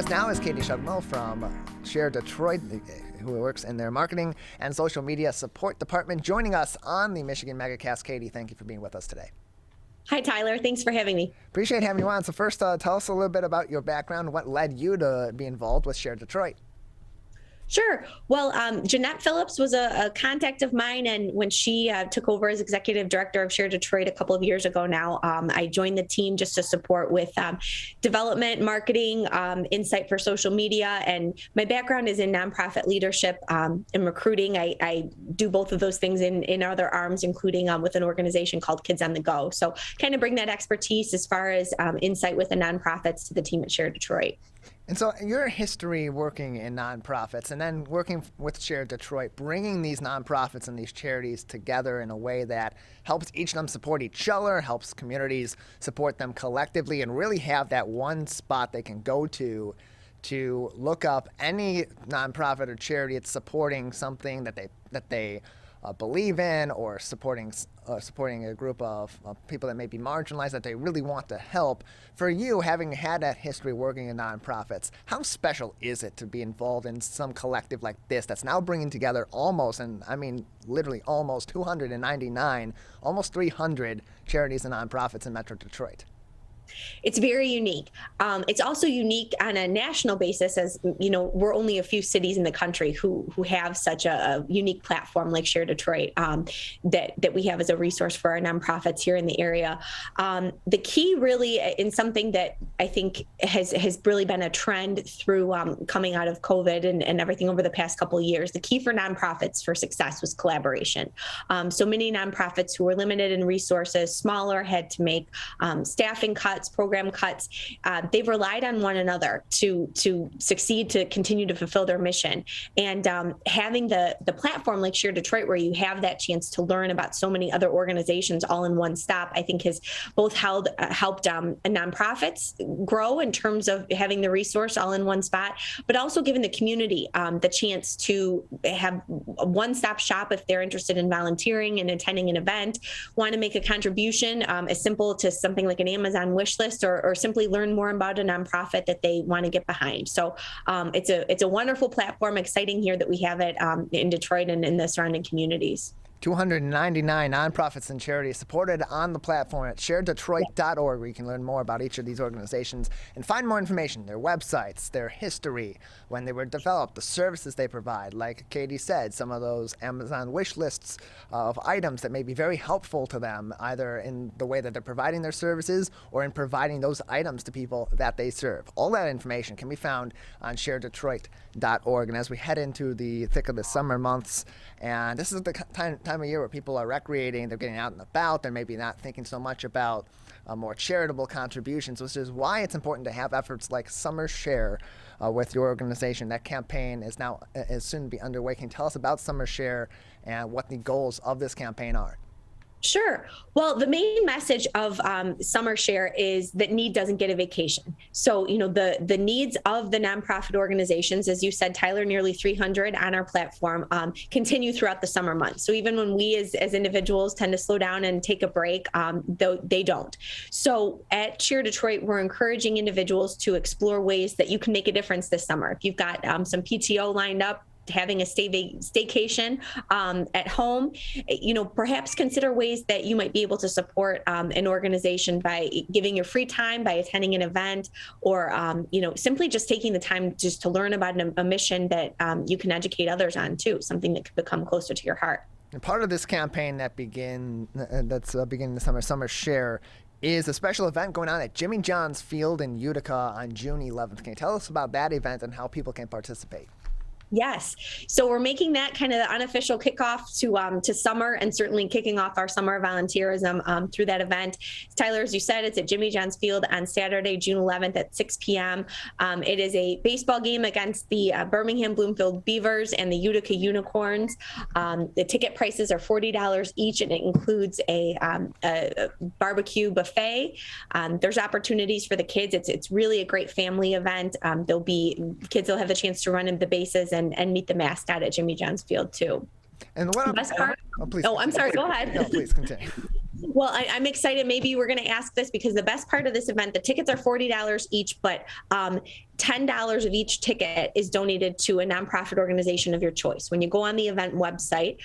us now is Katie Shubnell from Share Detroit, who works in their marketing and social media support department, joining us on the Michigan Megacast. Katie, thank you for being with us today. Hi, Tyler. Thanks for having me. Appreciate having you on. So first, tell us a little bit about your background. What led you to be involved with Share Detroit? Sure. Well, Jeanette Phillips was a contact of mine, and when she took over as executive director of Share Detroit a couple of years ago now, I joined the team just to support with development, marketing, insight for social media, and my background is in nonprofit leadership and recruiting. I do both of those things in other arms, including with an organization called Kids on the Go. So kind of bring that expertise as far as insight with the nonprofits to the team at Share Detroit. And so your history working in nonprofits and then working with Share Detroit, bringing these nonprofits and these charities together in a way that helps each of them support each other, helps communities support them collectively, and really have that one spot they can go to look up any nonprofit or charity that's supporting something that they believe in, or supporting a group of people that may be marginalized that they really want to help. For you, having had that history working in nonprofits, how special is it to be involved in some collective like this that's now bringing together almost, and I mean literally almost 299, almost 300 charities and nonprofits in Metro Detroit? It's very unique. It's also unique on a national basis, as you know, we're only a few cities in the country who have such a unique platform like Share Detroit that we have as a resource for our nonprofits here in the area. The key really in something that I think has really been a trend through coming out of COVID and everything over the past couple of years, the key for nonprofits for success was collaboration. So many nonprofits who were limited in resources, smaller, had to make staffing cuts, program cuts. They've relied on one another to succeed, to continue to fulfill their mission. And having the platform like Share Detroit, where you have that chance to learn about so many other organizations all in one stop, I think has both helped nonprofits grow in terms of having the resource all in one spot, but also given the community the chance to have a one-stop shop if they're interested in volunteering and attending an event, want to make a contribution as simple to something like an Amazon wish list, or simply learn more about a nonprofit that they want to get behind. So it's a wonderful platform, exciting here that we have it in Detroit and in the surrounding communities. 299 nonprofits and charities supported on the platform at sharedetroit.org, where you can learn more about each of these organizations and find more information, their websites, their history, when they were developed, the services they provide. Like Katie said, some of those Amazon wish lists of items that may be very helpful to them, either in the way that they're providing their services or in providing those items to people that they serve. All that information can be found on sharedetroit.org. And as we head into the thick of the summer months, and this is the time of year where people are recreating, they're getting out and about, they're maybe not thinking so much about more charitable contributions, which is why it's important to have efforts like Summer Share with your organization. That campaign is soon to be underway. Can you tell us about Summer Share and what the goals of this campaign are? Sure. Well, the main message of Summer Share is that need doesn't get a vacation. So, you know, the needs of the nonprofit organizations, as you said, Tyler, nearly 300 on our platform, continue throughout the summer months. So even when we as individuals tend to slow down and take a break, they don't. So at Share Detroit, we're encouraging individuals to explore ways that you can make a difference this summer. If you've got some PTO lined up, having a staycation at home, you know, perhaps consider ways that you might be able to support an organization by giving your free time, by attending an event, or, you know, simply just taking the time just to learn about a mission that you can educate others on too, something that could become closer to your heart. And part of this campaign that's beginning this summer, Summer Share, is a special event going on at Jimmy John's Field in Utica on June 11th. Can you tell us about that event and how people can participate? Yes. So we're making that kind of the unofficial kickoff to summer, and certainly kicking off our summer volunteerism through that event. Tyler, as you said, it's at Jimmy John's Field on Saturday, June 11th at 6 p.m. It is a baseball game against the Birmingham Bloomfield Beavers and the Utica Unicorns. The ticket prices are $40 each, and it includes a barbecue buffet. There's opportunities for the kids. It's really a great family event. Kids will have the chance to run in the bases and meet the mascot at Jimmy John's Field too. And what best part? Please. I'm sorry. Go ahead. No, please continue. Well, I'm excited. Maybe we're going to ask this because the best part of this event, the tickets are $40 each, but $10 of each ticket is donated to a nonprofit organization of your choice. When you go on the event website,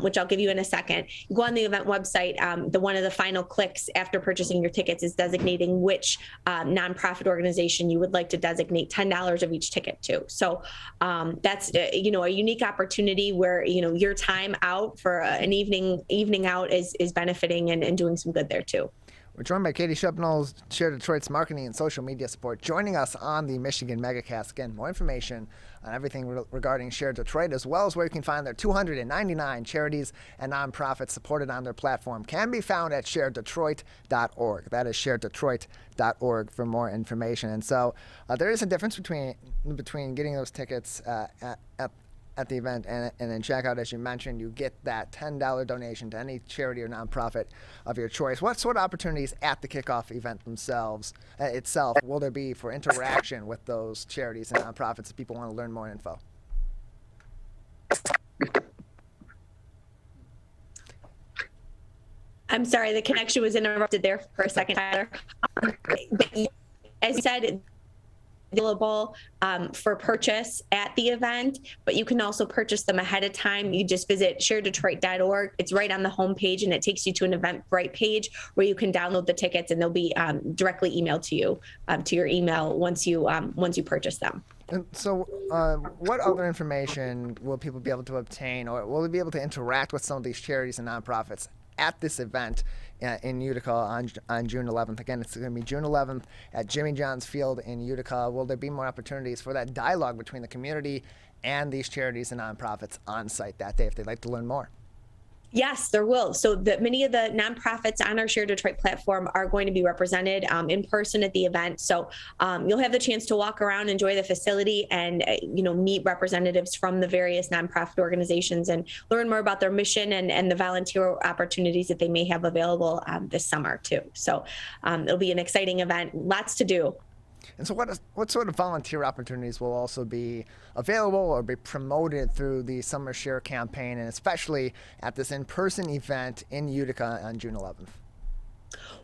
which I'll give you in a second, you go on the event website, one of the final clicks after purchasing your tickets is designating which nonprofit organization you would like to designate $10 of each ticket to. So that's a unique opportunity where your time out for an evening out is benefiting and doing some good there too. We're joined by Katie Shubnell, Share Detroit's marketing and social media support, joining us on the Michigan Megacast. Again, more information on everything regarding Share Detroit, as well as where you can find their 299 charities and nonprofits supported on their platform, can be found at sharedetroit.org. That is sharedetroit.org for more information. And so there is a difference between getting those tickets at the event and then checkout. As you mentioned, you get that $10 donation to any charity or nonprofit of your choice. What sort of opportunities at the kickoff event itself will there be for interaction with those charities and nonprofits if people want to learn more info? I'm sorry, the connection was interrupted there for a second, Tyler. As you said, available for purchase at the event, but you can also purchase them ahead of time. You just visit sharedetroit.org. It's right on the homepage, and it takes you to an Eventbrite page where you can download the tickets, and they'll be directly emailed to you to your email once you purchase them. And so what other information will people be able to obtain, or will they be able to interact with some of these charities and nonprofits at this event in Utica on June 11th? Again, it's going to be June 11th at Jimmy John's Field in Utica. Will there be more opportunities for that dialogue between the community and these charities and nonprofits on site that day if they'd like to learn more? Yes, there will. So many of the nonprofits on our Share Detroit platform are going to be represented in person at the event. So you'll have the chance to walk around, enjoy the facility, and meet representatives from the various nonprofit organizations and learn more about their mission and the volunteer opportunities that they may have available this summer too. So it'll be an exciting event. Lots to do. And so what sort of volunteer opportunities will also be available or be promoted through the Summer Share campaign, and especially at this in-person event in Utica on June 11th?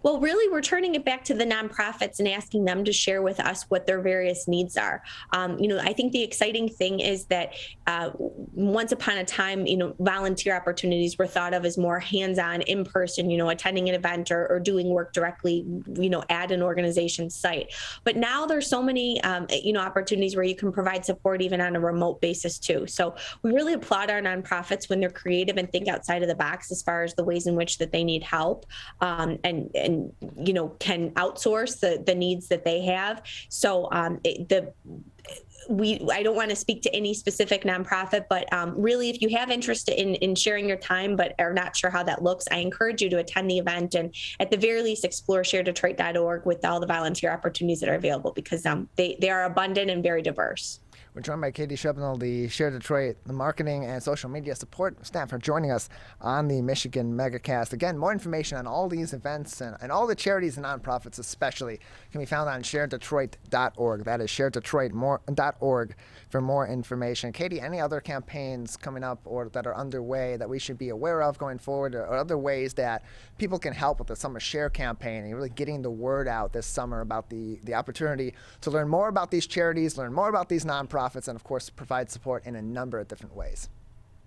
Well, really, we're turning it back to the nonprofits and asking them to share with us what their various needs are. I think the exciting thing is that once upon a time, volunteer opportunities were thought of as more hands-on, in-person, attending an event or doing work directly, at an organization's site. But now there's so many, opportunities where you can provide support even on a remote basis too. So we really applaud our nonprofits when they're creative and think outside of the box as far as the ways in which that they need help, and can outsource the needs that they have. So I don't want to speak to any specific nonprofit, but really, if you have interest in sharing your time but are not sure how that looks, I encourage you to attend the event and at the very least explore sharedetroit.org with all the volunteer opportunities that are available, because they are abundant and very diverse. We're joined by Katie Shubnell, the Share Detroit, the marketing and social media support staff, for joining us on the Michigan Megacast. Again, more information on all these events and all the charities and nonprofits especially can be found on sharedetroit.org. That is sharedetroit.org for more information. Katie, any other campaigns coming up or that are underway that we should be aware of going forward, or other ways that people can help with the Summer Share campaign and really getting the word out this summer about the opportunity to learn more about these charities, learn more about these nonprofits, and of course provide support in a number of different ways?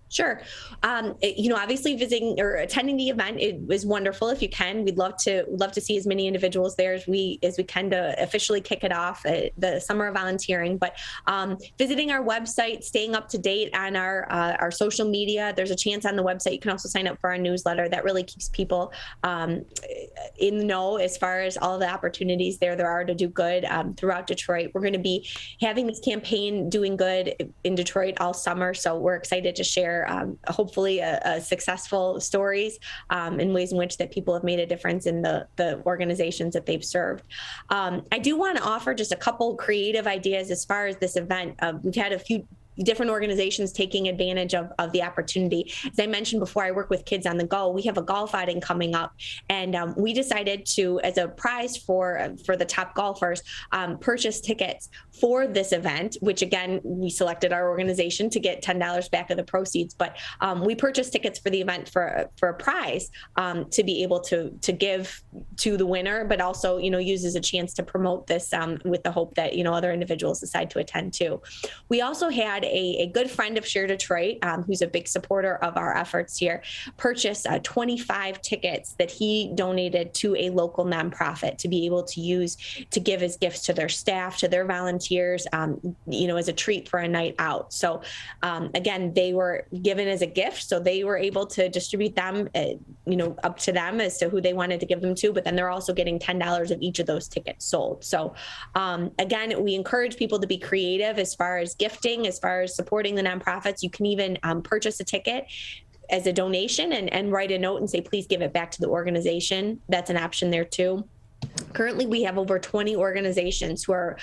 Sure. Obviously visiting or attending the event is wonderful if you can. We'd love to see as many individuals there as we can to officially kick it off, the summer of volunteering. But visiting our website, staying up to date on our social media. There's a chance on the website you can also sign up for our newsletter. That really keeps people in the know as far as all the opportunities there are to do good throughout Detroit. We're going to be having this campaign doing good in Detroit all summer, so we're excited to share hopefully a successful stories in ways in which that people have made a difference in the organizations that they've served. I do want to offer just a couple creative ideas as far as this event. We've had a few different organizations taking advantage of the opportunity. As I mentioned before, I work with Kids on the Go. We have a golf outing coming up, and we decided to, as a prize for the top golfers, purchase tickets for this event, which again, we selected our organization to get $10 back of the proceeds. But we purchased tickets for the event for a prize to be able to give to the winner, but also, use as a chance to promote this with the hope that, other individuals decide to attend too. We also had a good friend of Share Detroit, who's a big supporter of our efforts here, purchase 25 tickets that he donated to a local nonprofit to be able to use to give as gifts to their staff, to their volunteers, as a treat for a night out. So again, they were given as a gift, so they were able to distribute them, up to them as to who they wanted to give them to, but then they're also getting $10 of each of those tickets sold. So again, we encourage people to be creative as far as gifting, as far as supporting the nonprofits. You can even purchase a ticket as a donation and write a note and say, please give it back to the organization. That's an option there too. Currently, we have over 20 organizations who are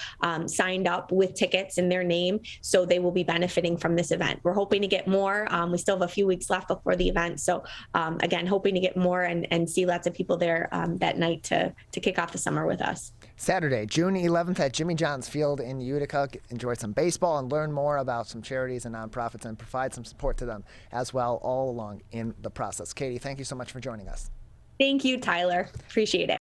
signed up with tickets in their name, so they will be benefiting from this event. We're hoping to get more. We still have a few weeks left before the event, so again, hoping to get more and see lots of people there that night to kick off the summer with us. Saturday, June 11th at Jimmy John's Field in Utica. Enjoy some baseball and learn more about some charities and nonprofits and provide some support to them as well all along in the process. Katie, thank you so much for joining us. Thank you, Tyler. Appreciate it.